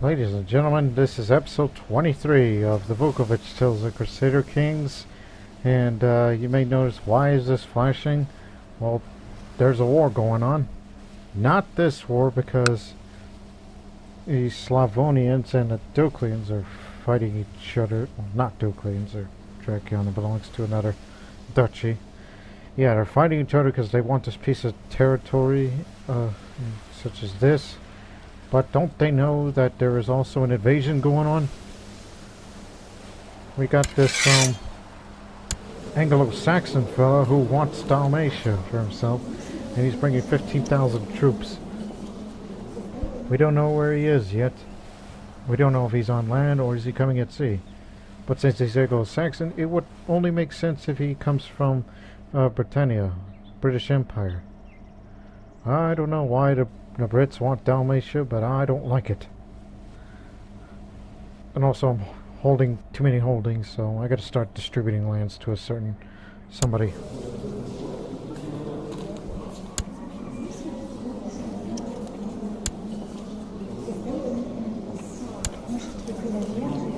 Ladies and gentlemen, this is episode 23 of the Vukovic Tales of Crusader Kings, and you may notice, why is this flashing? Well, there's a war going on. Not this war, because the Slavonians and the Duclians are fighting each other. Well, not Duclians, they're Draciana, belongs to another duchy. Yeah, they're fighting each other because they want this piece of territory, such as this. But don't they know that there is also an invasion going on? We got this Anglo-Saxon fella who wants Dalmatia for himself, and he's bringing 15,000 troops. We don't know where he is yet. We don't know if he's on land or is he coming at sea. But since he's Anglo-Saxon, it would only make sense if he comes from Britannia, British Empire. I don't know why the Brits want Dalmatia, but I don't like it. And also I'm holding too many holdings, so I gotta start distributing lands to a certain somebody.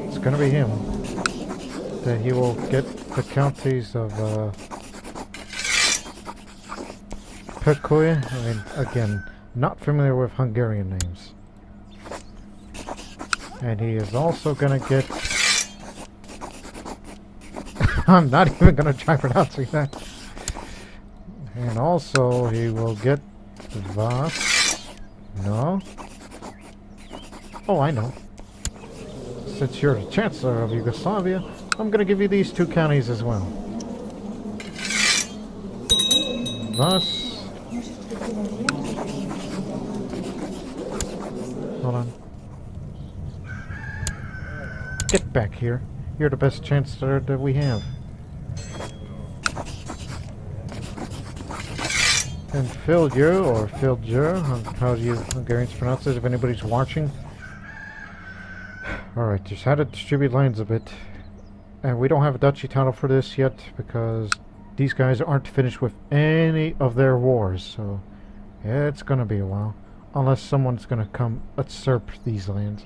It's gonna be him. That he will get the counties of Pekoe. I mean, again, not familiar with Hungarian names. And he is also gonna get... I'm not even gonna try pronouncing that. And also he will get Vas. No? Oh, I know. Since you're the Chancellor of Yugoslavia, I'm gonna give you these two counties as well. Vas. Hold on. Get back here. You're the best Chancellor that we have. And Filger, or Filger, how do you Hungarians pronounce it if anybody's watching? Alright, just had to distribute lands a bit. And we don't have a duchy title for this yet, because these guys aren't finished with any of their wars, so it's gonna be a while. Unless someone's gonna come usurp these lands,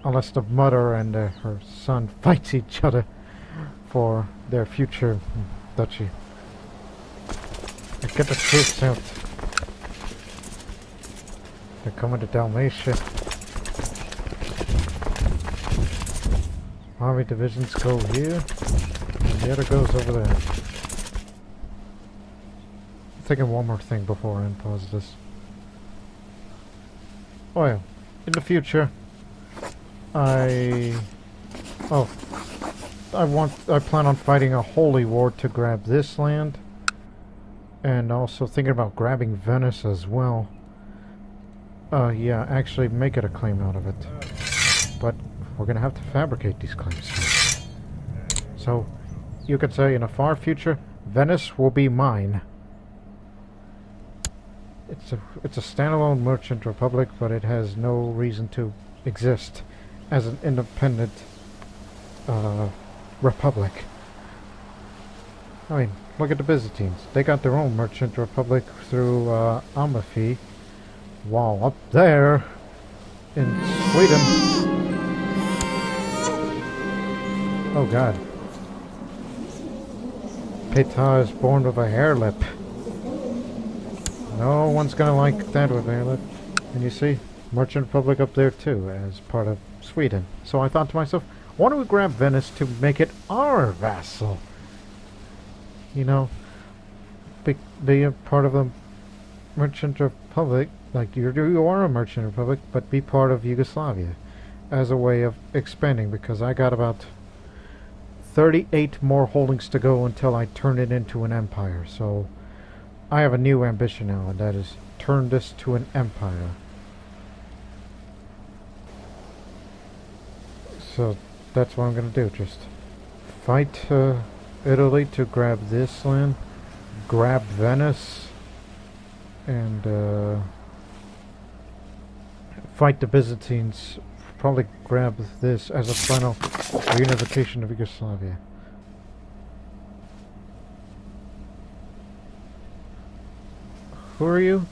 unless the mother and her son fights each other for their future duchy. Get the troops out. They're coming to Dalmatia. Army divisions go here, and the other goes over there. I'm thinking one more thing before I unpause this. Oh yeah, in the future, I plan on fighting a holy war to grab this land, and also thinking about grabbing Venice as well. Yeah, actually make it a claim out of it. But we're gonna have to fabricate these claims. So, you could say in a far future, Venice will be mine. It's a standalone merchant republic, but it has no reason to exist as an independent republic. I mean, look at the Byzantines. They got their own merchant republic through Amalfi. Wow, up there in Sweden. Oh god. Peta is born with a hair lip. No one's gonna like that with a hair lip. And you see, Merchant Republic up there too, as part of Sweden. So I thought to myself, why don't we grab Venice to make it our vassal? You know, be a part of a Merchant Republic, like you are a Merchant Republic, but be part of Yugoslavia as a way of expanding, because I got about 38 more holdings to go until I turn it into an empire. So I have a new ambition now, and that is turn this to an empire. So that's what I'm gonna do. Just fight Italy to grab this land, grab Venice, and fight the Byzantines. Probably grab this as a final reunification of Yugoslavia. Who are you?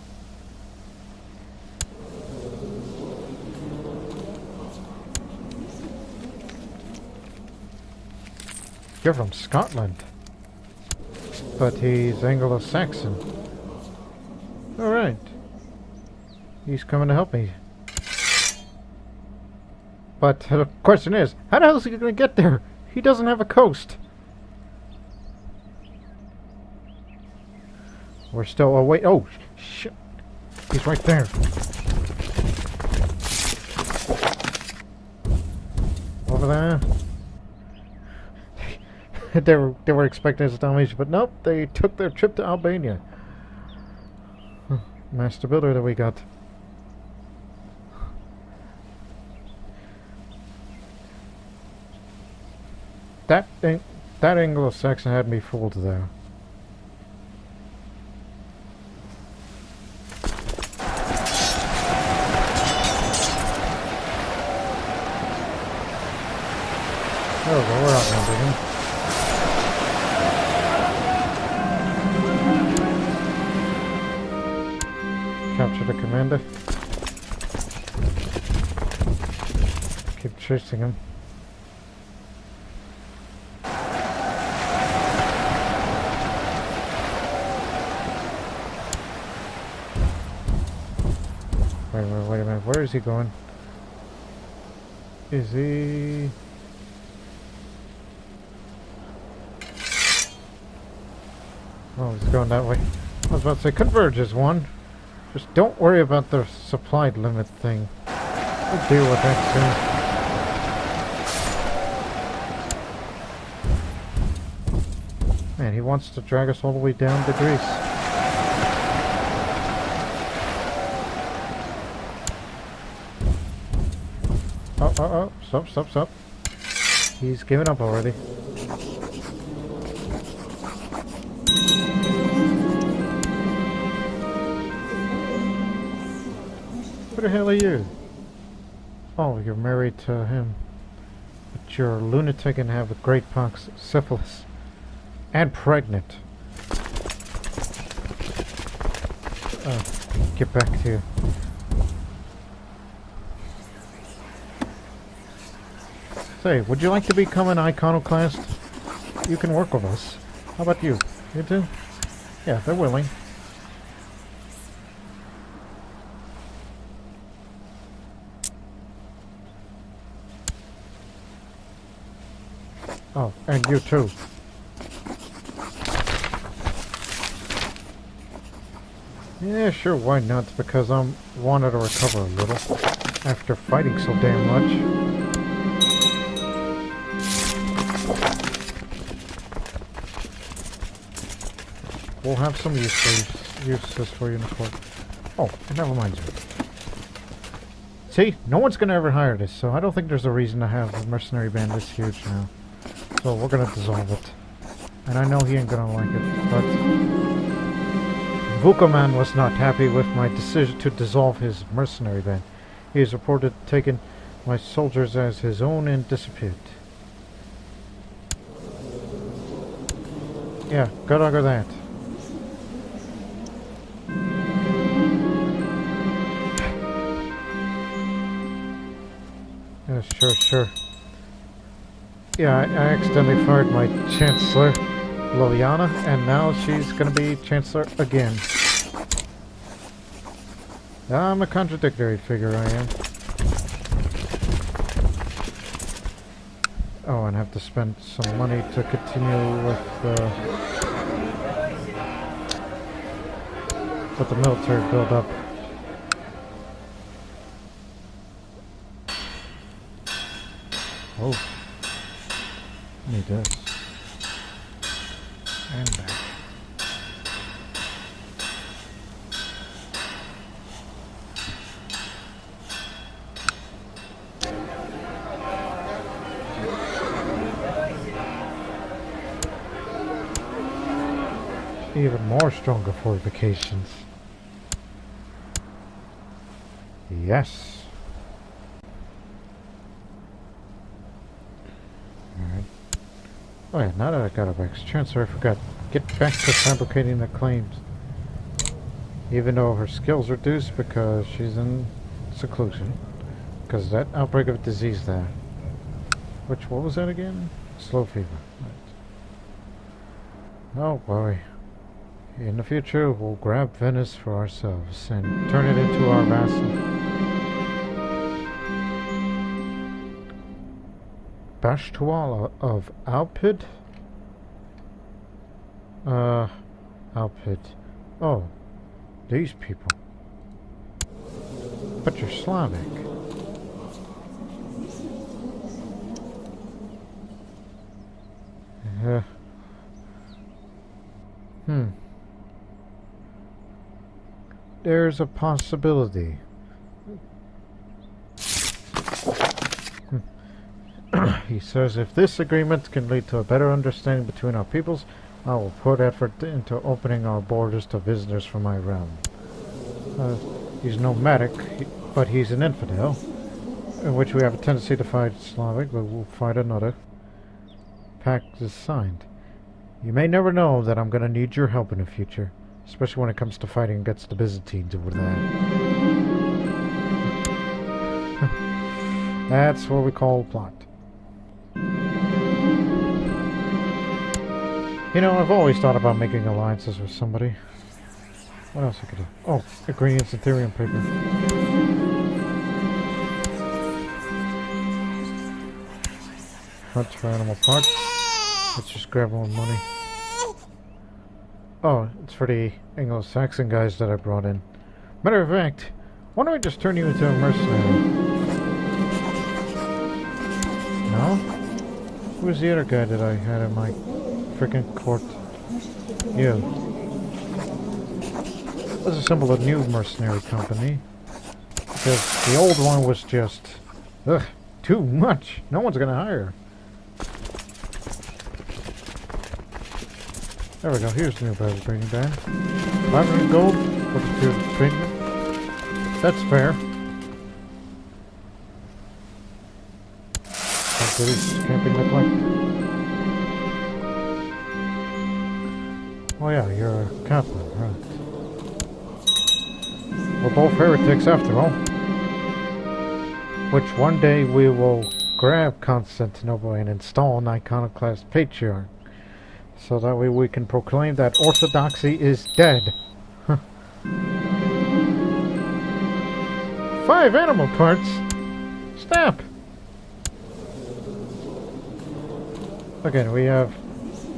You're from Scotland. But he's Anglo-Saxon. Alright. He's coming to help me. But the question is, how the hell is he going to get there? He doesn't have a coast. We're still... Oh, wait. Oh, shit. He's right there. Over there. They were expecting us to damage, but nope, they took their trip to Albania. Master builder that we got. That Anglo-Saxon had me fooled there. Oh, well, we're outnumbered him. Capture the commander. Keep chasing him. Wait a minute. Where is he going? Is he... Oh, he's going that way. I was about to say, converge is one. Just don't worry about the supply limit thing. We'll deal with that soon. Man, he wants to drag us all the way down to Greece. Oh. Stop. He's given up already. Who the hell are you? Oh, you're married to him. But you're a lunatic and have a great pox, syphilis. And pregnant. Get back to you. Say, would you like to become an iconoclast? You can work with us. How about you? You too? Yeah, they're willing. Oh, and you too. Yeah, sure, why not? Because I wanted to recover a little after fighting so damn much. We'll have some uses for you in the court. Oh, and that reminds me. See, no one's gonna ever hire this, so I don't think there's a reason to have a mercenary band this huge now. So we're gonna dissolve it. And I know he ain't gonna like it, but Vukovic was not happy with my decision to dissolve his mercenary band. He is reported taking my soldiers as his own and disappeared. Yeah, good luck with that. Yeah, sure. Yeah, I accidentally fired my Chancellor, Liliana, and now she's gonna be Chancellor again. I'm a contradictory figure, I am. Oh, and have to spend some money to continue with the military build-up. Oh. Need this. And back. Even more stronger fortifications. Yes. Alright. Oh yeah, now that I got a Rex Chancellor, I forgot. Get back to fabricating the claims. Even though her skills reduced because she's in seclusion. Because of that outbreak of disease there. What was that again? Slow fever. Right. Oh boy. In the future, we'll grab Venice for ourselves and turn it into our vassal. Bashtual of Alpid? Alpid. Oh, these people. But you're Slavic. There's a possibility. He says if this agreement can lead to a better understanding between our peoples, I will put effort into opening our borders to visitors from my realm. He's nomadic, but he's an infidel, in which we have a tendency to fight Slavic, but we'll fight another. Pact is signed. You may never know that I'm going to need your help in the future, especially when it comes to fighting against the Byzantines over there. That's what we call plot. You know, I've always thought about making alliances with somebody. What else I could do? Oh, ingredients, Ethereum paper. Hunt for animal parts. Let's just grab more money. Oh, it's for the Anglo-Saxon guys that I brought in. Matter of fact, why don't I just turn you into a mercenary? No? Who's the other guy that I had in my freaking court? You. Let's assemble a new mercenary company. Because the old one was just... ugh, too much. No one's gonna hire. There we go, here's the new battle bringing band. 500 gold for the period of treatment. That's fair. How good is camping look like? Oh yeah, you're a Catholic, right. We're both heretics after all. Which one day we will grab Constantinople and install an iconoclast patriarch. So that way we can proclaim that orthodoxy is dead. 5 animal parts? Snap! Again, we have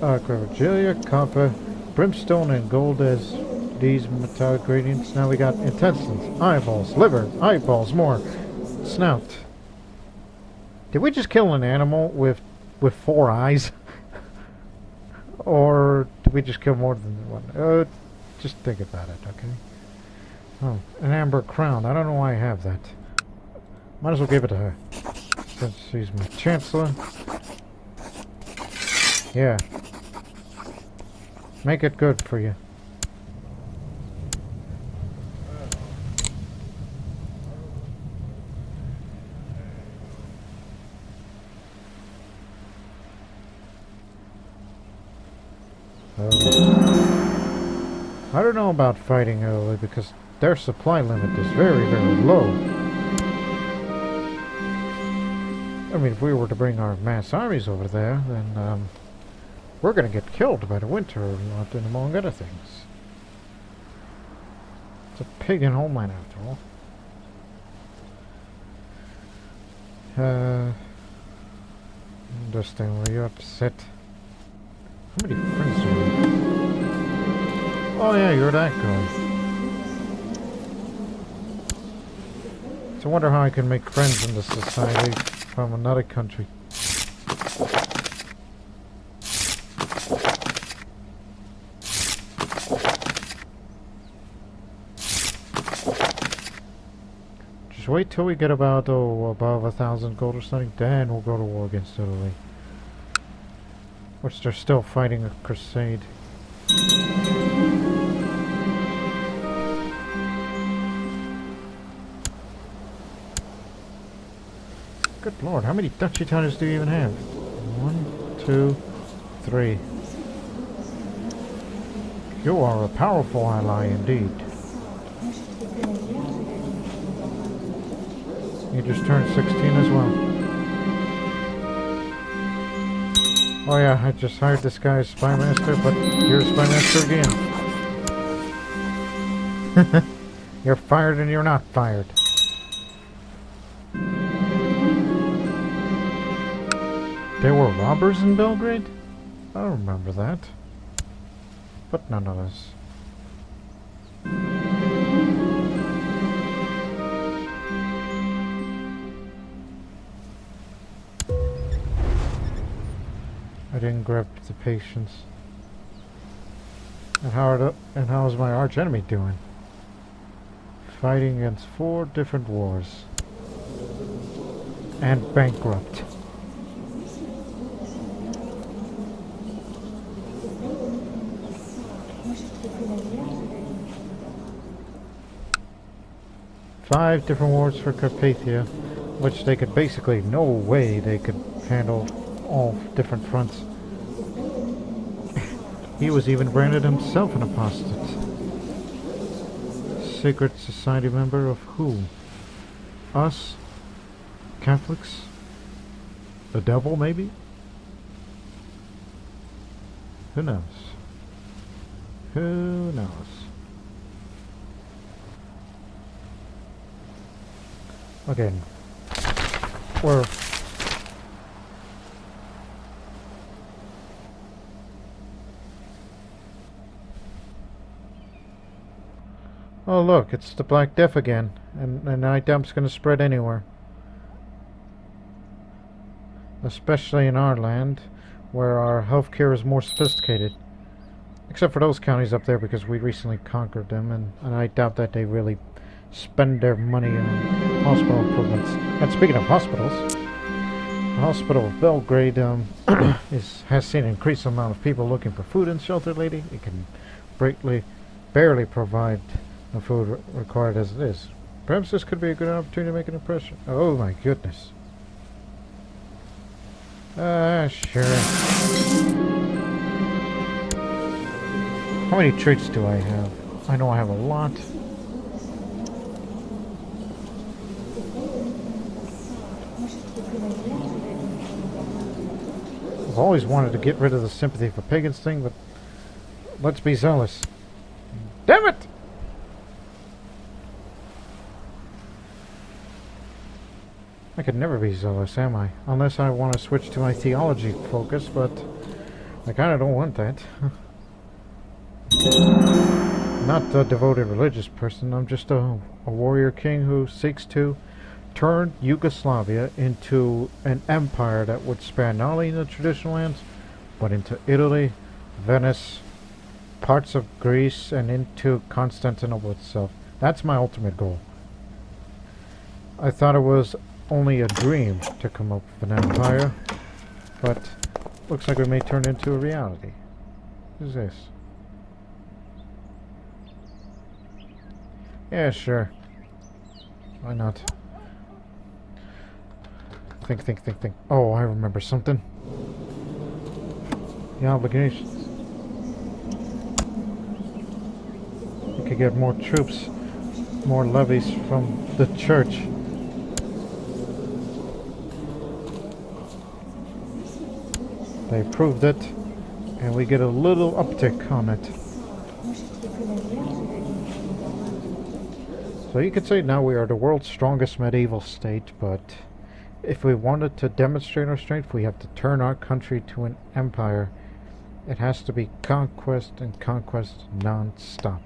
Gravigelia, copper, brimstone, and gold as these metallic gradients. Now we got intestines, eyeballs, liver, eyeballs, more, snout. Did we just kill an animal with 4 eyes? Or did we just kill more than one? Just think about it, okay? Oh, an amber crown. I don't know why I have that. Might as well give it to her. Since she's my chancellor. Yeah. Make it good for you. I don't know about fighting early because their supply limit is very, very low. I mean, if we were to bring our mass armies over there, then we're going to get killed by the winter lot, and among other things. It's a pagan homeland after all. Understand where you're upset. How many friends do we have? Oh yeah, you're that guy. So I wonder how I can make friends in this society from another country. Just wait till we get about, above 1,000 gold or something, then we'll go to war against Italy. Which they're still fighting a crusade. Good lord, how many Dutch Italians do you even have? 1, 2, 3. You are a powerful ally indeed. You just turned 16 as well. Oh yeah, I just hired this guy as spy master, but you're a spy master again. You're fired and you're not fired. There were robbers in Belgrade? I don't remember that. But nonetheless. I didn't grab the patience. And how is my arch enemy doing? Fighting against 4 different wars. And bankrupt. Five different wars for Carpathia, which they could basically, no way they could handle all different fronts. He was even branded himself an apostate. Secret society member of who? Us? Catholics? The devil, maybe? Who knows? Who knows? Again, we're... Oh look, it's the Black Death again, and night dump's gonna spread anywhere. Especially in our land, where our healthcare is more sophisticated. Except for those counties up there, because we recently conquered them, and I doubt that they really spend their money on hospital improvements. And speaking of hospitals, the hospital of Belgrade has seen an increased amount of people looking for food and shelter lately. It can barely provide the food required as it is. Perhaps this could be a good opportunity to make an impression. Oh my goodness. Sure. How many traits do I have? I know I have a lot. I've always wanted to get rid of the sympathy for pagans thing, but let's be zealous. Damn it! I could never be zealous, am I? Unless I want to switch to my theology focus, but I kind of don't want that. Not a devoted religious person. I'm just a warrior king who seeks to turn Yugoslavia into an empire that would span not only the traditional lands, but into Italy, Venice, parts of Greece, and into Constantinople itself. That's my ultimate goal. I thought it was only a dream to come up with an empire, but looks like we may turn it into a reality. What is this? Yeah, sure. Why not? Think. Oh, I remember something. The obligations. We could get more troops, more levies from the church. They proved it, and we get a little uptick on it. So you could say now we are the world's strongest medieval state, but if we wanted to demonstrate our strength, we have to turn our country to an empire. It has to be conquest and conquest non-stop.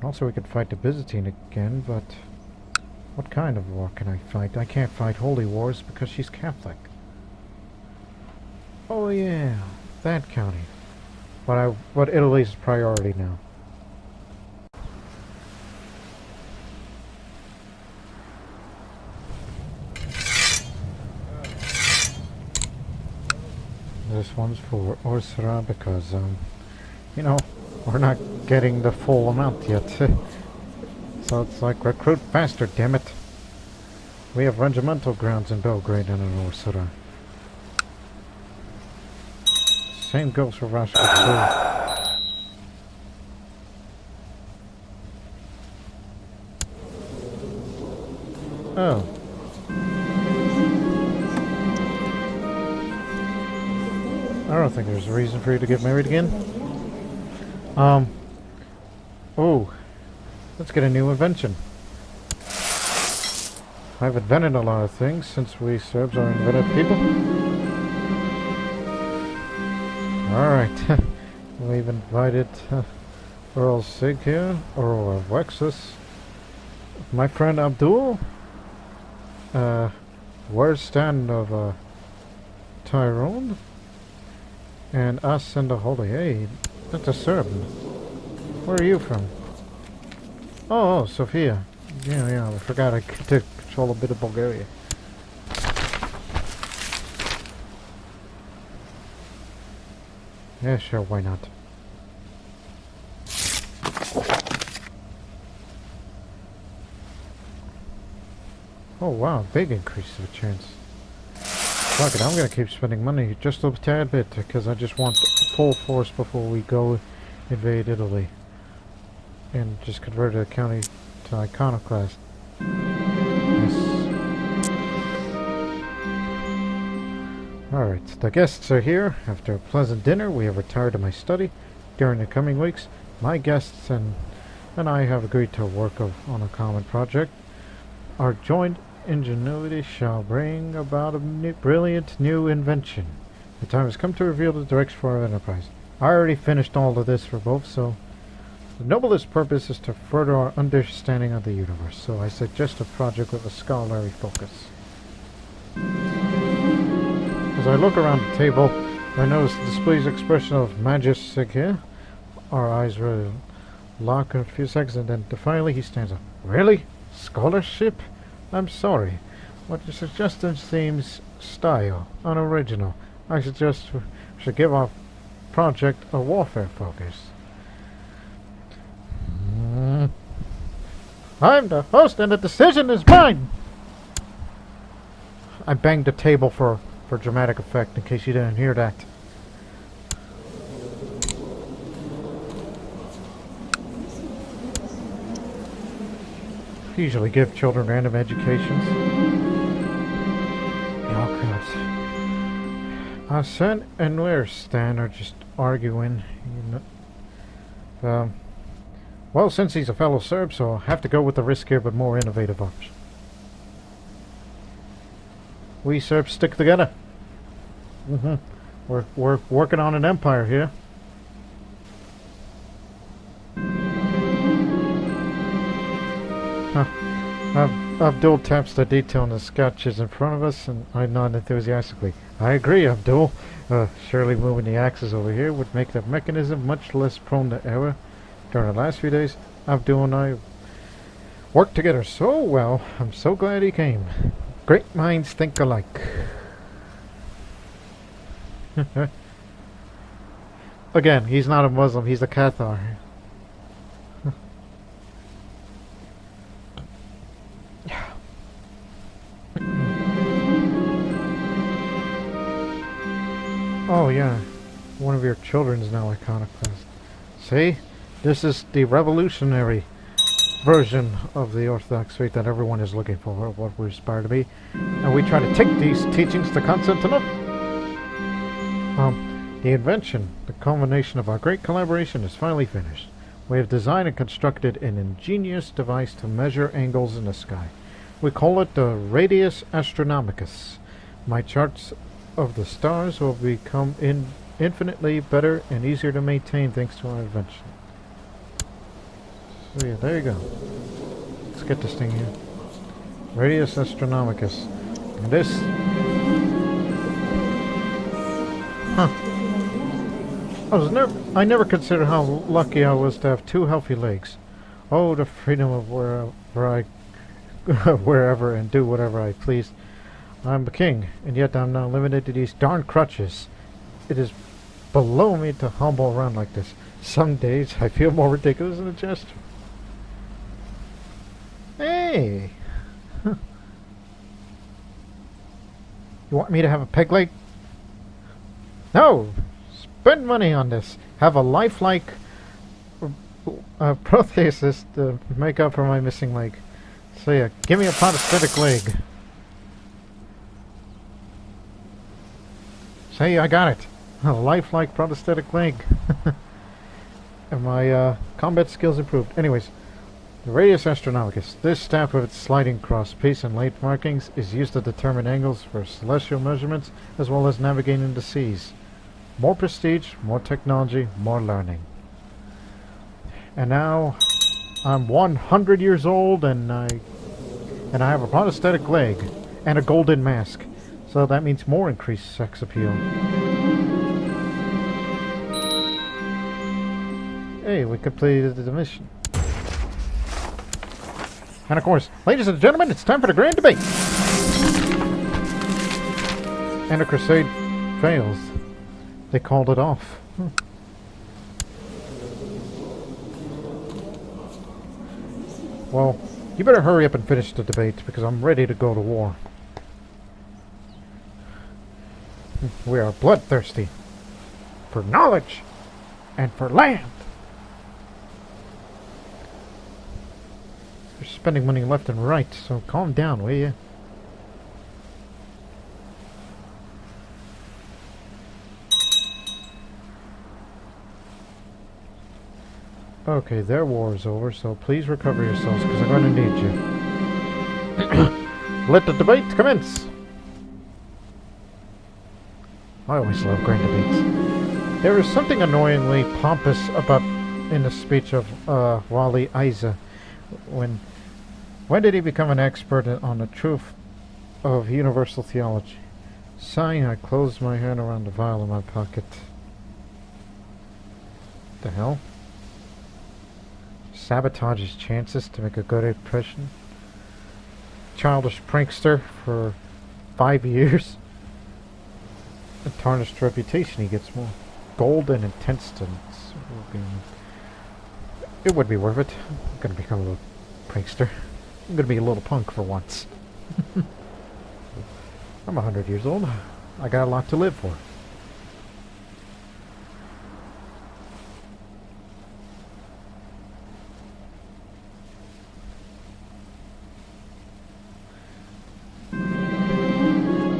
Also, we could fight the Byzantine again, but what kind of war can I fight? I can't fight holy wars because she's Catholic. Oh yeah, that county. But Italy's priority now. This one's for Orsara because, you know, we're not getting the full amount yet. So it's like, recruit faster, damn it. We have regimental grounds in Belgrade and in Orsara. Same goes for Rashka too. Oh. don't think there's a reason for you to get married again. Oh, let's get a new invention. I've invented a lot of things since we Serbs are inventive people. Alright, we've invited Earl Sig here, Earl of Wexus, my friend Abdul, Warstan of Tyrone, and us and the Holy. Hey, that's a Serb. Where are you from? Oh, Sofia. Yeah, I forgot I could control a bit of Bulgaria. Yeah, sure, why not? Oh wow, big increase of chance. Fuck it, I'm gonna keep spending money just a tad bit because I just want full force before we go invade Italy. And just convert a county to iconoclast. Yes. Alright, the guests are here. After a pleasant dinner, we have retired to my study. During the coming weeks, my guests and I have agreed to work on a common project. Our joint ingenuity shall bring about a brilliant new invention. The time has come to reveal the direction for our enterprise. I already finished all of this for both, so the noblest purpose is to further our understanding of the universe, so I suggest a project with a scholarly focus. As I look around the table, I notice the display's expression of majesty here. Our eyes really lock in a few seconds, and then defiantly he stands up. Really? Scholarship? I'm sorry. What you suggest seems style, unoriginal. I suggest we should give our project a warfare focus. I'm the host and the decision is mine! I banged the table for dramatic effect in case you didn't hear that. I usually give children random educations. Oh god. Arsene and Stan are just arguing. You know. Well, since he's a fellow Serb, so I'll have to go with the riskier but more innovative option. We Serbs stick together. We're working on an empire here. Abdul taps the detail in the sketches in front of us, and I nod enthusiastically. I agree, Abdul. Surely moving the axis over here would make the mechanism much less prone to error. During the last few days, Abdul and I worked together so well. I'm so glad he came. Great minds think alike. Again, he's not a Muslim, he's a Cathar. Oh yeah, one of your children's now iconoclast. See? This is the revolutionary version of the Orthodox faith that everyone is looking for, what we aspire to be. And we try to take these teachings to Constantinople. The invention, the culmination of our great collaboration, is finally finished. We have designed and constructed an ingenious device to measure angles in the sky. We call it the Radius Astronomicus. My charts of the stars will become infinitely better and easier to maintain thanks to our invention. So yeah, there you go. Let's get this thing here. Radius Astronomicus. And this... I never considered how lucky I was to have two healthy legs. Oh, the freedom of wherever and do whatever I please. I'm the king, and yet I'm now limited to these darn crutches. It is below me to humble around like this. Some days I feel more ridiculous than a jester. Hey! You want me to have a peg leg? No! Spend money on this. Have a lifelike prothesis to make up for my missing leg. So yeah, give me a prosthetic leg. Say I got it. A lifelike prosthetic leg. And my combat skills improved. Anyways, the radius astronomicus. This staff with its sliding cross piece and late markings is used to determine angles for celestial measurements as well as navigating the seas. More prestige, more technology, more learning. And now I'm 100 years old and I have a prosthetic leg and a golden mask. So that means more increased sex appeal. Hey, we completed the mission. And of course, ladies and gentlemen, it's time for the grand debate. And the crusade fails. They called it off. Well, you better hurry up and finish the debate because I'm ready to go to war. We are bloodthirsty for knowledge and for land. You're spending money left and right, so calm down, will you? Okay, their war is over, so please recover yourselves, because I'm going to need you. Let the debate commence! I always love grand debates. There is something annoyingly pompous about in the speech of Wali Isa. When did he become an expert on the truth of universal theology? Sighing, I closed my hand around the vial in my pocket. The hell? Sabotage his chances to make a good impression? Childish prankster for 5 years? A tarnished reputation, he gets more gold and intense stunts. It would be worth it. I'm gonna become a little prankster. I'm gonna be a little punk for once. I'm 100 years old. I got a lot to live for.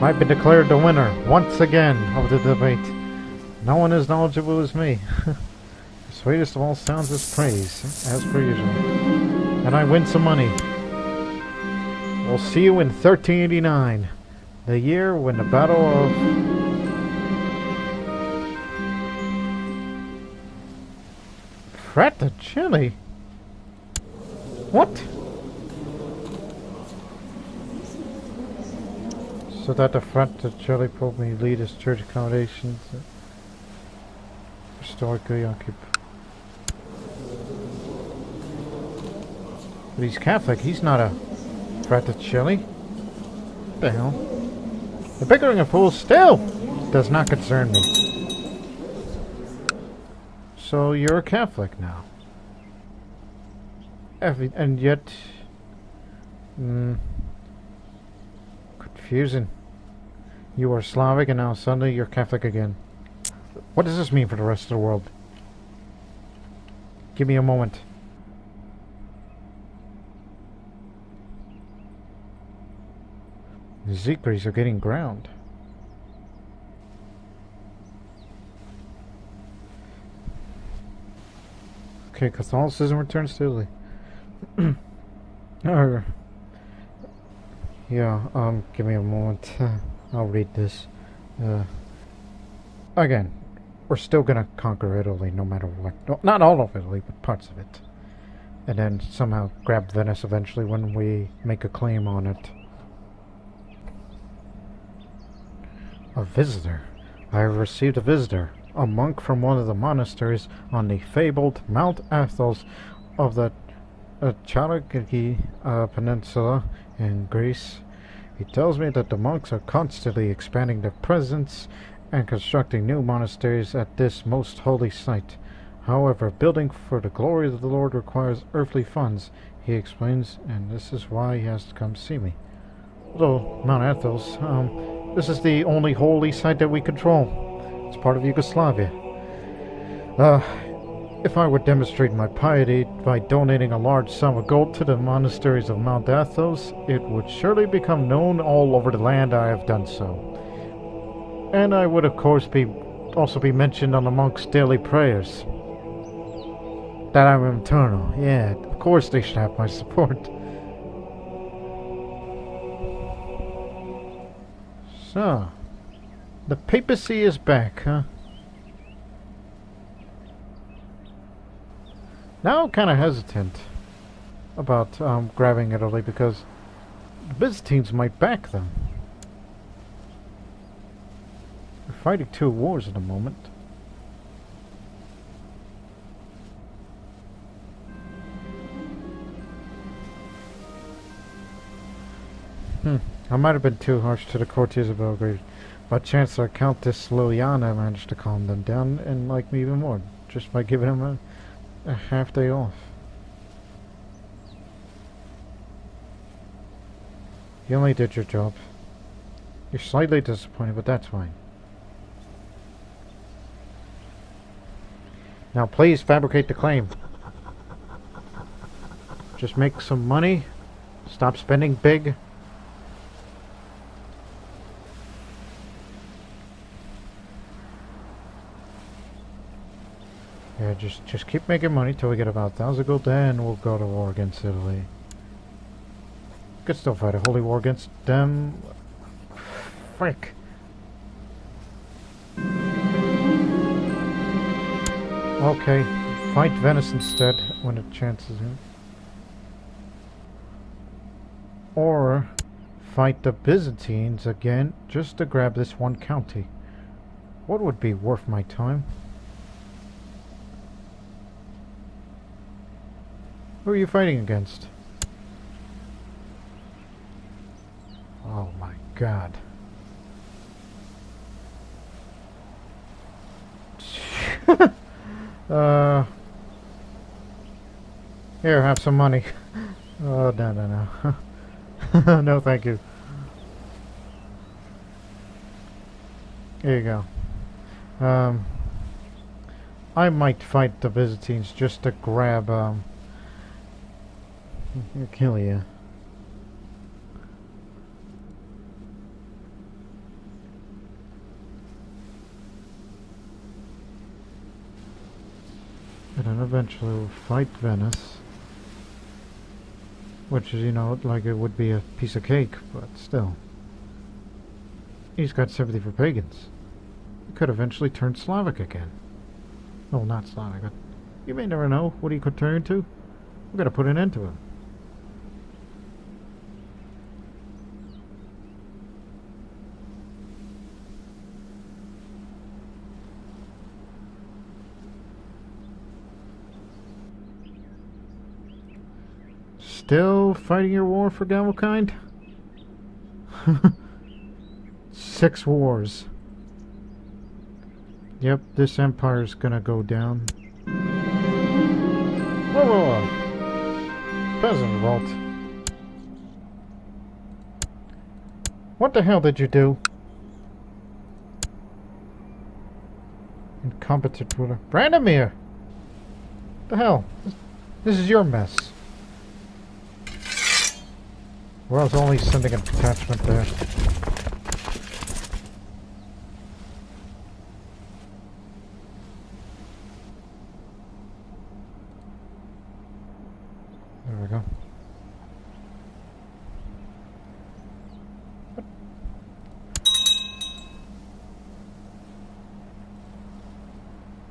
I've been declared the winner once again of the debate. No one as knowledgeable as me. The sweetest of all sounds is praise, as per usual. And I win some money. We'll see you in 1389, the year when the Battle of Fraticelli? What? So that the Fraticelli probably lead his church accommodations historically occupied. But he's Catholic, he's not a Fraticelli. What the hell? The bickering of fools still does not concern me. So you're a Catholic now. And yet... confusing. You are Slavic and now suddenly you're Catholic again. What does this mean for the rest of the world? Give me a moment. The Zikris are getting ground. Okay, Catholicism returns to Italy. Yeah, give me a moment. I'll read this. Again, we're still gonna conquer Italy no matter what. No, not all of Italy, but parts of it. And then somehow grab Venice eventually when we make a claim on it. A visitor. I have received a visitor. A monk from one of the monasteries on the fabled Mount Athos of the Chalkidiki Peninsula in Greece. He tells me that the monks are constantly expanding their presence and constructing new monasteries at this most holy site. However, building for the glory of the Lord requires earthly funds, he explains, and this is why he has to come see me. Although, Mount Athos, this is the only holy site that we control. It's part of Yugoslavia. If I would demonstrate my piety by donating a large sum of gold to the monasteries of Mount Athos, it would surely become known all over the land I have done so. And I would of course be also be mentioned on the monk's daily prayers. That I'm eternal. Yeah, of course they should have my support. So, the papacy is back, huh? Now I'm kind of hesitant about grabbing Italy because the Byzantines might back them. We're fighting two wars at the moment. I might have been too harsh to the courtiers of Belgrade, but Chancellor Countess Liliana managed to calm them down and like me even more, just by giving them a half day off. You only did your job. You're slightly disappointed, but that's fine. Now please fabricate the claim. Just make some money. Stop spending big. Yeah, just keep making money till we get about 1,000 gold, then we'll go to war against Italy. Could still fight a holy war against them. Frick. Okay, fight Venice instead when the chance is in. Or fight the Byzantines again just to grab this one county. What would be worth my time? Who are you fighting against? Oh my god. Here, have some money. Oh, no. No, thank you. Here you go. I might fight the Byzantines just to grab, Achillia. And then eventually we'll fight Venice. Which is, you know, like it would be a piece of cake, but still. He's got sympathy for pagans. He could eventually turn Slavic again. No, not Slavic, but you may never know what he could turn to. We've got to put an end to him. Still fighting your war for Gavelkind? 6 wars. Yep, this empire's gonna go down. Whoa. Peasant revolt. What the hell did you do? Incompetent ruler. Brandomir! The hell? This is your mess. Well, I was only sending an attachment there. There we go.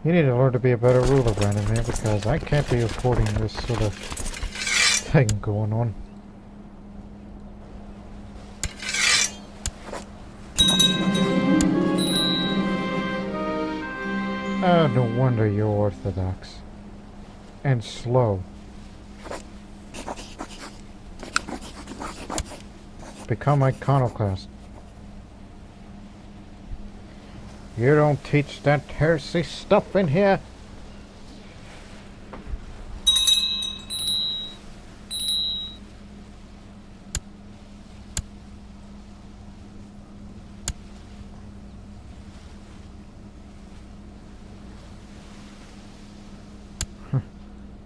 You need to learn to be a better ruler, Brandon, man, because I can't be affording this sort of thing going on. Oh, no wonder you're orthodox. And slow. Become iconoclast. You don't teach that heresy stuff in here.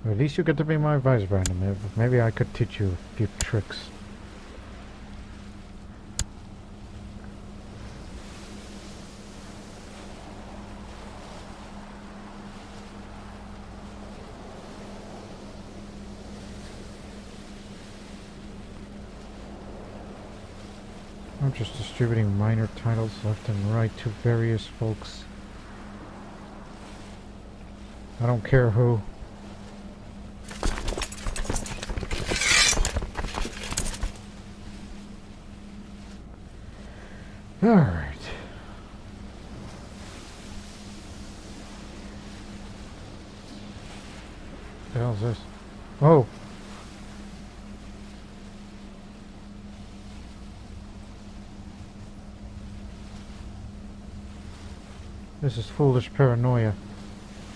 At least you get to be my vice, Brandon. Maybe I could teach you a few tricks. I'm just distributing minor titles left and right to various folks. I don't care who. Alright. What the hell is this? Oh! This is foolish paranoia.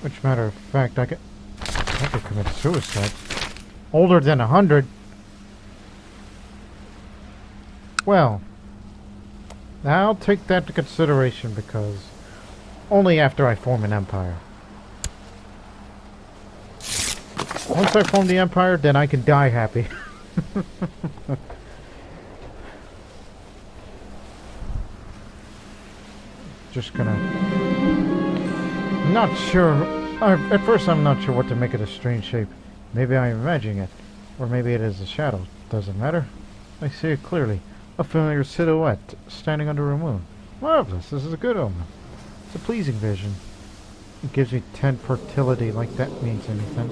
Which, matter of fact, I could commit suicide. Older than 100? Well, I'll take that into consideration because only after I form an empire. Once I form the empire, then I can die happy. Just gonna... Not sure. At first I'm not sure what to make it a strange shape. Maybe I'm imagining it. Or maybe it is a shadow. Doesn't matter. I see it clearly. A familiar silhouette standing under a moon. Marvelous. This is a good omen. It's a pleasing vision. It gives me 10 fertility, like that means anything.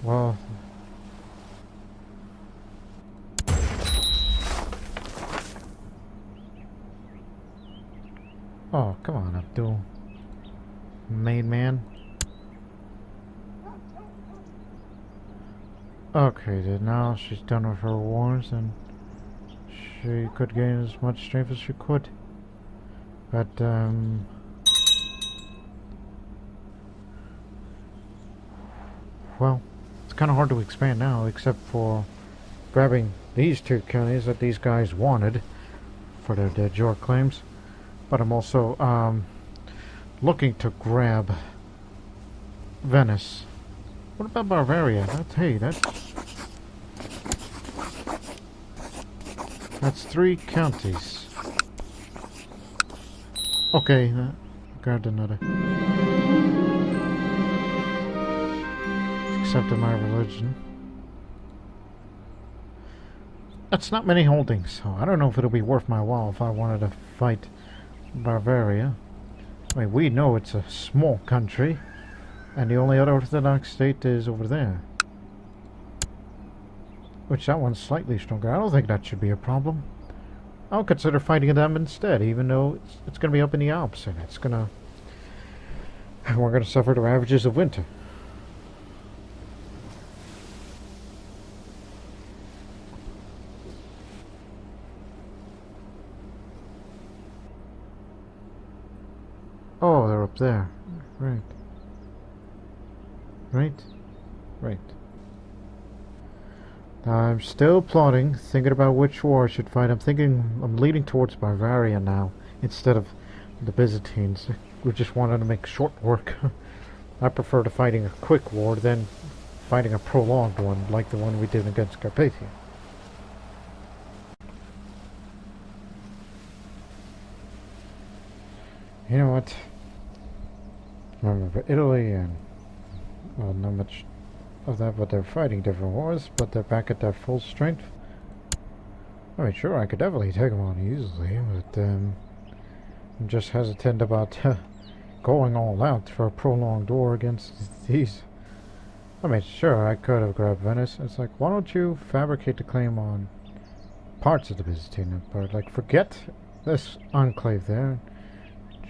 Well... Oh, come on, Abdul. Main man. Okay, then now she's done with her wars and she could gain as much strength as she could. But, well, it's kind of hard to expand now, except for grabbing these two counties that these guys wanted for their de jure claims. But I'm also looking to grab Venice. What about Bavaria? That's 3 counties. Okay, grabbed another. Accepted my religion. That's not many holdings, so I don't know if it'll be worth my while if I wanted to fight Bavaria. I mean, we know it's a small country, and the only other Orthodox state is over there. Which, that one's slightly stronger. I don't think that should be a problem. I'll consider fighting them instead, even though it's going to be up in the Alps, and we're going to suffer the ravages of winter. Oh, they're up there. Right. Right. I'm still plotting, thinking about which war I should fight. I'm leaning towards Bavaria now, instead of the Byzantines. We just wanted to make short work. I prefer to fighting a quick war than fighting a prolonged one, like the one we did against Carpathia. You know what? Remember Italy and, well, not much of that, but they're fighting different wars, but they're back at their full strength. I mean, sure, I could definitely take them on easily, but I'm just hesitant about going all out for a prolonged war against these. I mean, sure, I could have grabbed Venice. It's like, why don't you fabricate the claim on parts of the Byzantine Empire? Like, forget this enclave there.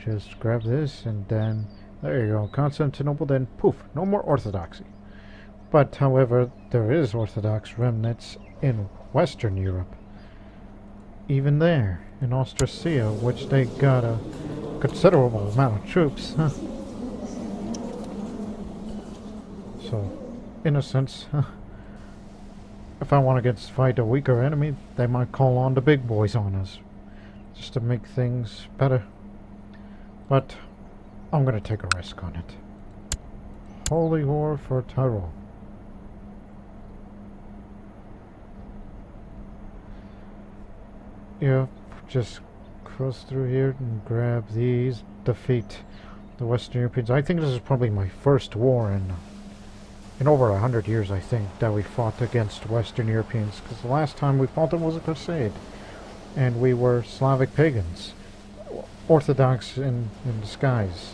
Just grab this, and then there you go, Constantinople. Then poof, no more orthodoxy. But however, there is Orthodox remnants in Western Europe, even there in Austrasia, which they got a considerable amount of troops. So, in a sense, if I want to fight a weaker enemy, they might call on the big boys on us, just to make things better. But I'm going to take a risk on it. Holy war for Tyrol. Yeah, just cross through here and grab these. Defeat the Western Europeans. I think this is probably my first war in over 100 years, I think, that we fought against Western Europeans. Because the last time we fought them was a crusade. And we were Slavic pagans. Orthodox in disguise.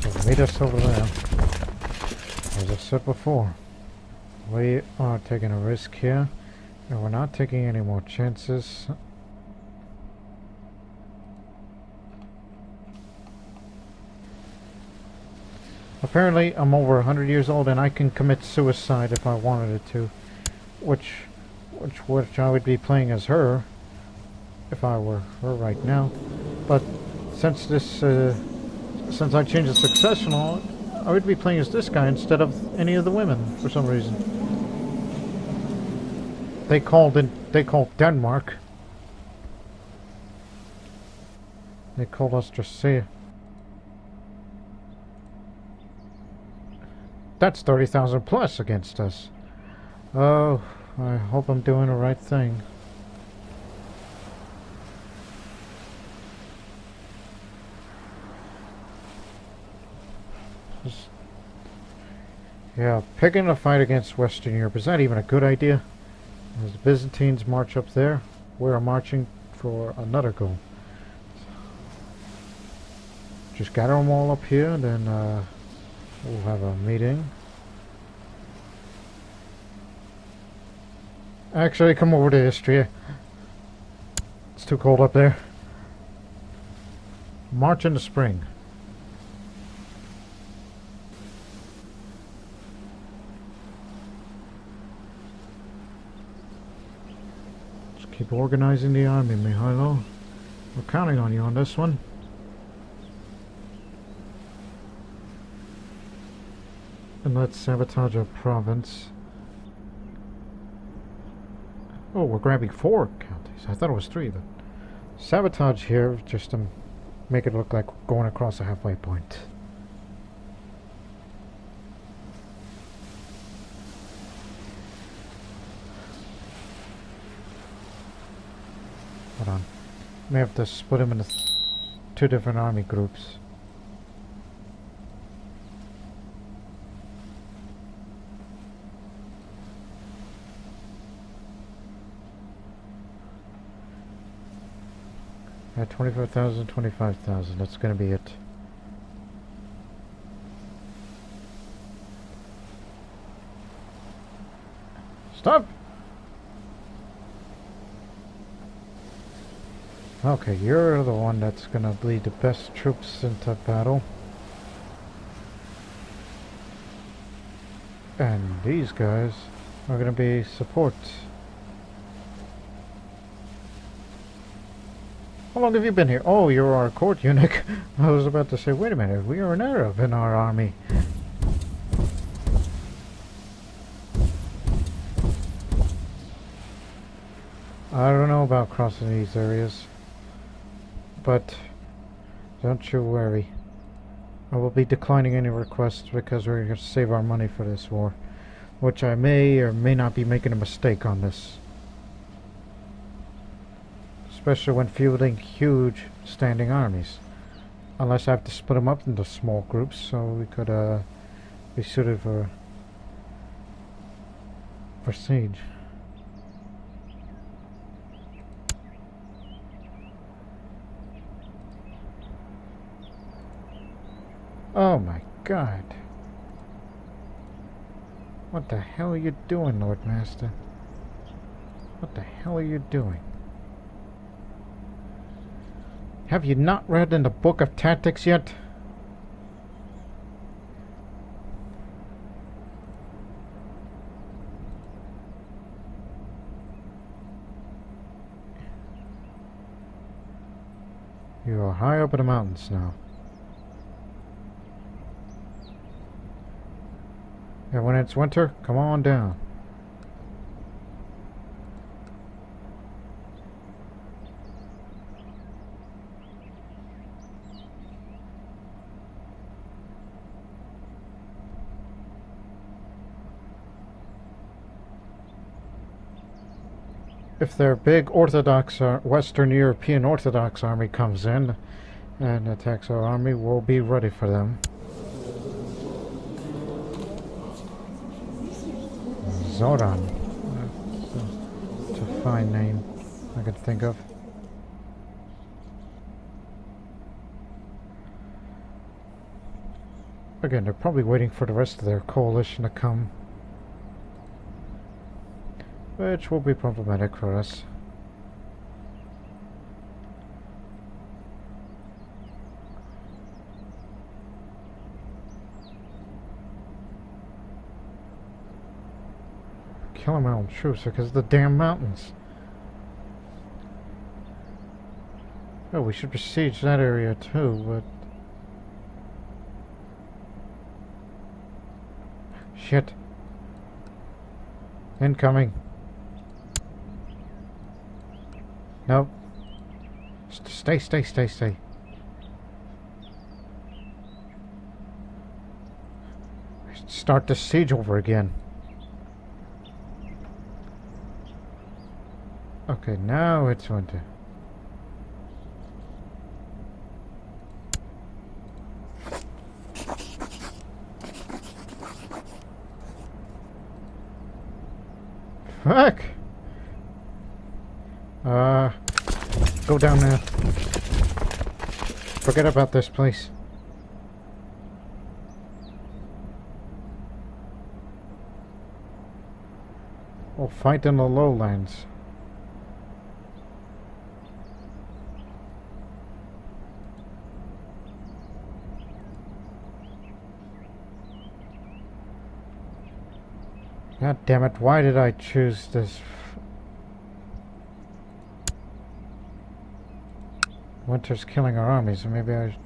So meet us over there. As I said before, we are taking a risk here. And we're not taking any more chances. Apparently, I'm over 100 years old and I can commit suicide if I wanted it to. Which I would be playing as her if I were her right now. But since since I changed the succession law, I would be playing as this guy instead of any of the women for some reason. They called Denmark. They called Austrasia. That's 30,000 plus against us. Oh, I hope I'm doing the right thing. Yeah, picking a fight against Western Europe, is that even a good idea? As the Byzantines march up there, we're marching for another goal. Just gather them all up here, and then we'll have a meeting. Actually, come over to Istria. It's too cold up there. March in the spring. Just keep organizing the army, Mihailo. We're counting on you on this one. And let's sabotage our province. Oh, we're grabbing 4 counties. I thought it was 3, but sabotage here just to make it look like going across a halfway point. Hold on. May have to split them into 2 different army groups. At 25,000, 25,000. That's going to be it. Stop! Okay, you're the one that's going to lead the best troops into battle. And these guys are going to be support. How long have you been here? Oh, you're our court eunuch. I was about to say, wait a minute, we are an Arab in our army. I don't know about crossing these areas, but don't you worry. I will be declining any requests because we're going to save our money for this war, which I may or may not be making a mistake on this. Especially when fielding huge standing armies. Unless I have to split them up into small groups, so we could be suited for siege. Oh my god. What the hell are you doing, Lord Master? What the hell are you doing? Have you not read in the Book of Tactics yet? You are high up in the mountains now. And when it's winter, come on down. if their big Orthodox, Western European Orthodox army comes in and attacks our army, we'll be ready for them. Zoran. It's a fine name I could think of. Again, they're probably waiting for the rest of their coalition to come, which will be problematic for us. Killing my own troops because of the damn mountains. Oh, we should besiege that area too, but... Shit. Incoming. Nope. Stay. Start the siege over again. Okay, now it's winter. Fuck! Go down now. Forget about this place. We'll fight in the lowlands. God damn it, why did I choose this? Winter's killing our armies, so maybe I...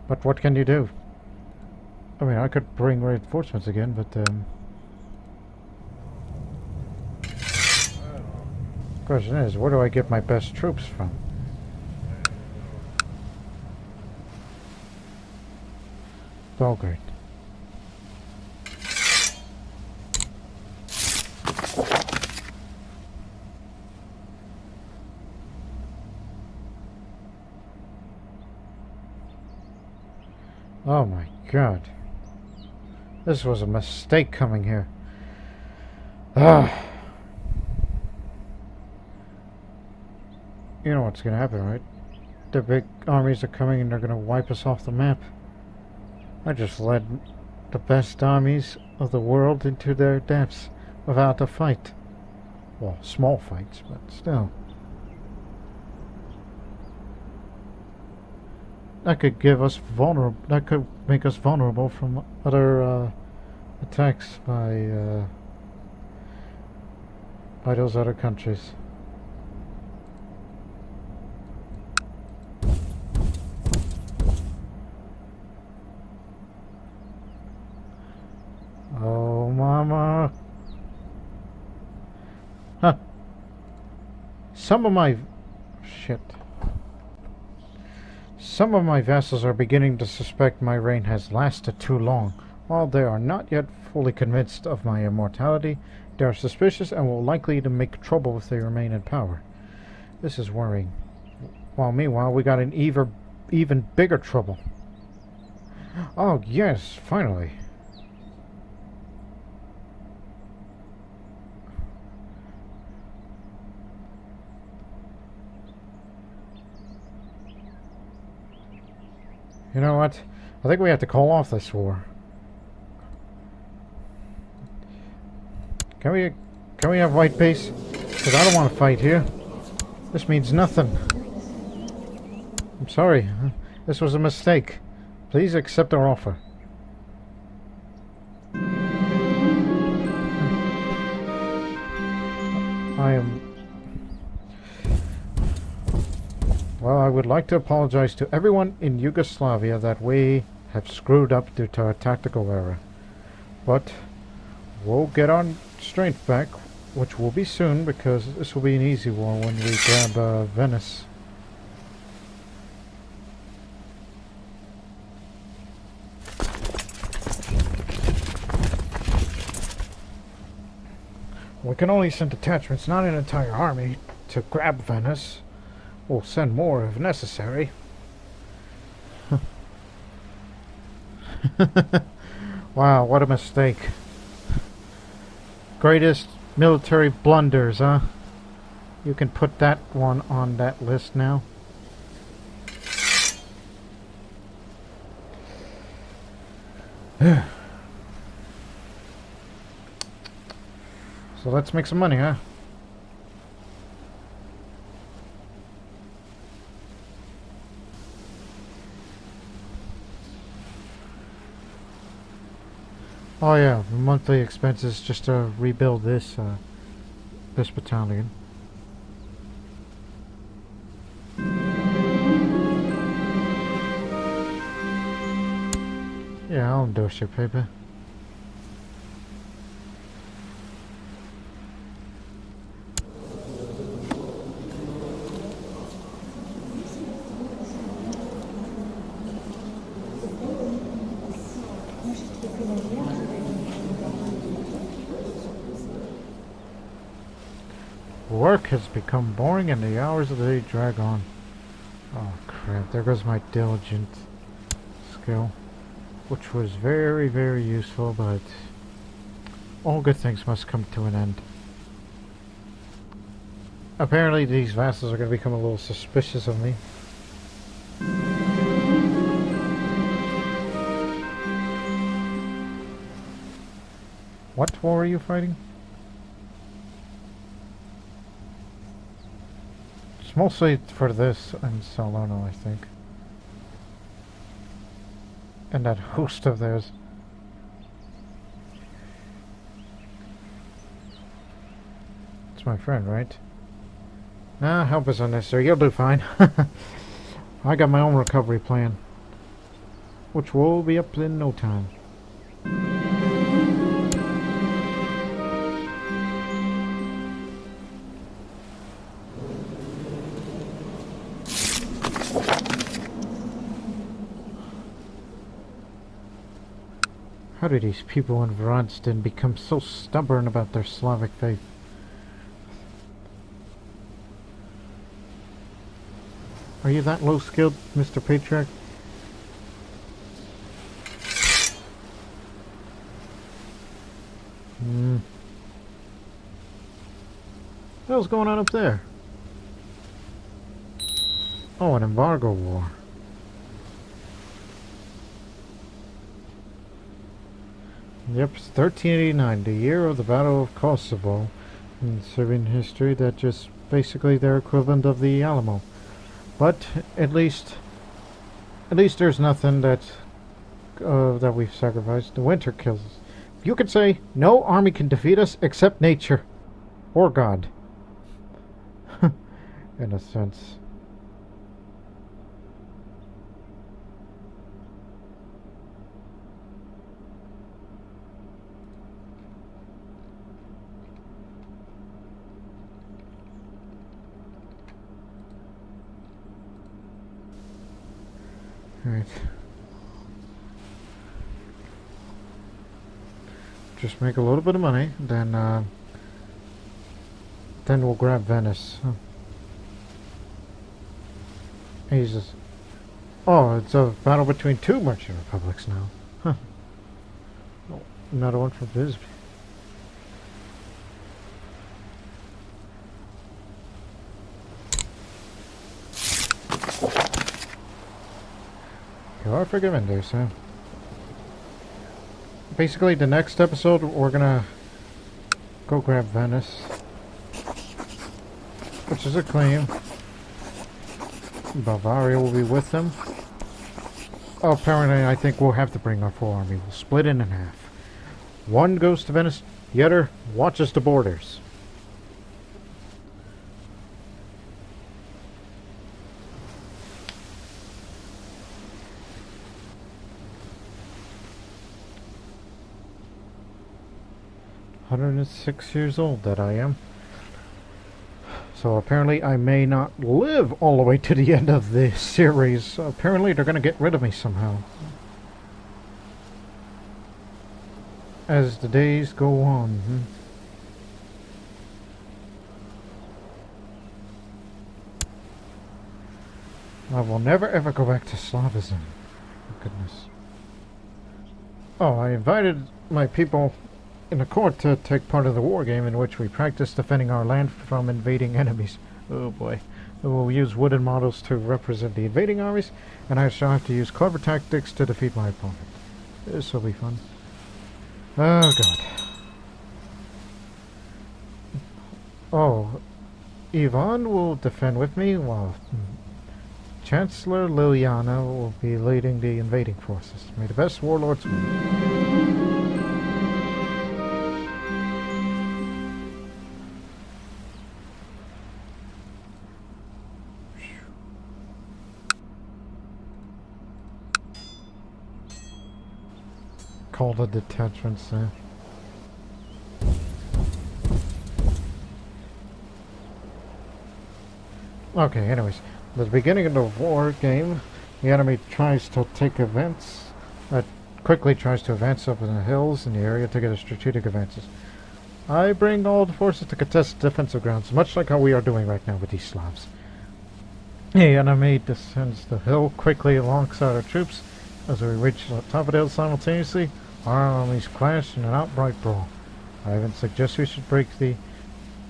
But what can you do? I mean, I could bring reinforcements again, but question is, where do I get my best troops from? Belgrade. Oh my god. This was a mistake coming here. Ah. You know what's gonna happen, right? The big armies are coming and they're gonna wipe us off the map. I just led the best armies of the world into their depths without a fight. Well, small fights, but still. That could give us vulnerable. That could make us vulnerable from other attacks by those other countries. Oh, mama! Huh? Some of my shit. Some of my vassals are beginning to suspect my reign has lasted too long. While they are not yet fully convinced of my immortality, they are suspicious and will likely to make trouble if they remain in power. This is worrying. While meanwhile, we got an even bigger trouble. Oh yes, finally. You know what? I think we have to call off this war. Can we have white base? Because I don't want to fight here. This means nothing. I'm sorry. This was a mistake. Please accept our offer. Well, I would like to apologize to everyone in Yugoslavia that we have screwed up due to our tactical error. But we'll get our strength back, which will be soon, because this will be an easy war when we grab Venice. we can only send detachments, not an entire army, to grab Venice. We'll send more if necessary. Wow, what a mistake. Greatest military blunders, huh? You can put that one on that list now. So let's make some money, huh? Oh yeah, monthly expenses just to rebuild this this battalion. Yeah, I'll endorse your paper. Work has become boring and the hours of the day drag on. Oh crap, there goes my diligent skill, which was very, very useful, but all good things must come to an end. Apparently these vassals are going to become a little suspicious of me. What war are you fighting? It's mostly for this and Salerno, I think. And that host of theirs. It's my friend, right? Nah, help is unnecessary. You'll do fine. I got my own recovery plan, which will be up in no time. How do these people in Vronston become so stubborn about their Slavic faith? Are you that low-skilled, Mr. Patriarch? What the hell's going on up there? Oh, an embargo war. Yep, it's 1389, the year of the Battle of Kosovo. In Serbian history, that's just basically their equivalent of the Alamo. But at least there's nothing that we've sacrificed. The winter kills us. You could say no army can defeat us except nature or God. In a sense. Alright. Just make a little bit of money, then we'll grab Venice. Huh. Jesus. Oh, it's a battle between two merchant republics now. Huh. Oh, another one from Bisbee. You are forgiven there, sir. Basically, the next episode, we're gonna go grab Venice, which is a claim. Bavaria will be with them. Oh, apparently, I think we'll have to bring our full army. We'll split it in half. One goes to Venice, the other watches the borders. $106 old that I am. So apparently I may not live all the way to the end of this series. Apparently they're going to get rid of me somehow. As the days go on. I will never ever go back to Slavism. Oh, goodness. Oh, I invited my people in the court to take part of the war game in which we practice defending our land from invading enemies. Oh boy. We will use wooden models to represent the invading armies, and I shall have to use clever tactics to defeat my opponent. This will be fun. Oh god. Oh, Ivan will defend with me, while Chancellor Liliana will be leading the invading forces. May the best warlords win. Call the detachments there. Okay, anyways. At the beginning of the war game, the enemy tries to take events, quickly tries to advance up in the hills in the area to get a strategic advances. I bring all the forces to contest defensive grounds, much like how we are doing right now with these Slavs. The enemy descends the hill quickly alongside our troops. As we reach the top of the hill simultaneously, our armies clash in an outright brawl. I even suggest we should break the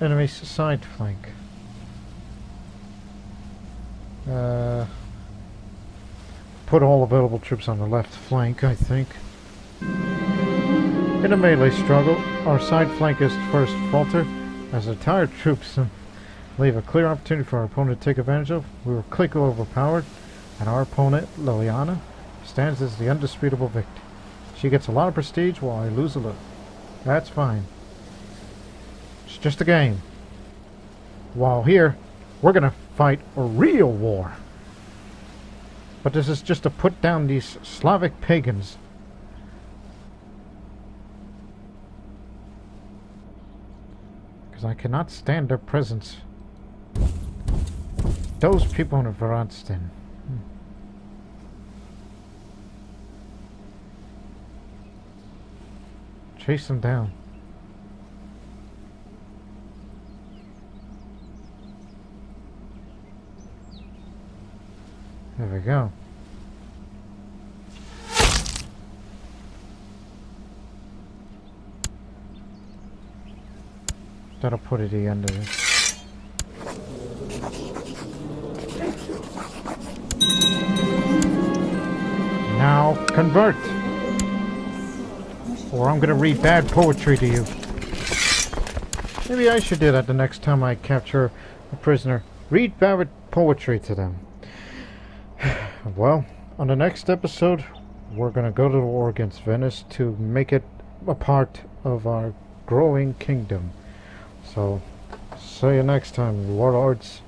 enemy's side flank. Put all available troops on the left flank, I think. In a melee struggle, our side flank is first falter. As the tired troops leave a clear opportunity for our opponent to take advantage of, we were quickly overpowered, and our opponent, Liliana, stands as the undisputable victor. She gets a lot of prestige while I lose a little. That's fine. It's just a game. While here, we're gonna fight a real war. But this is just to put down these Slavic pagans. Because I cannot stand their presence. Those people in Varanstin. Chase them down. There we go. That'll put it at the end of it. Now convert! Or I'm gonna read bad poetry to you. Maybe I should do that the next time I capture a prisoner. Read bad poetry to them. Well, on the next episode, we're going to go to the war against Venice to make it a part of our growing kingdom. So, see you next time, warlords.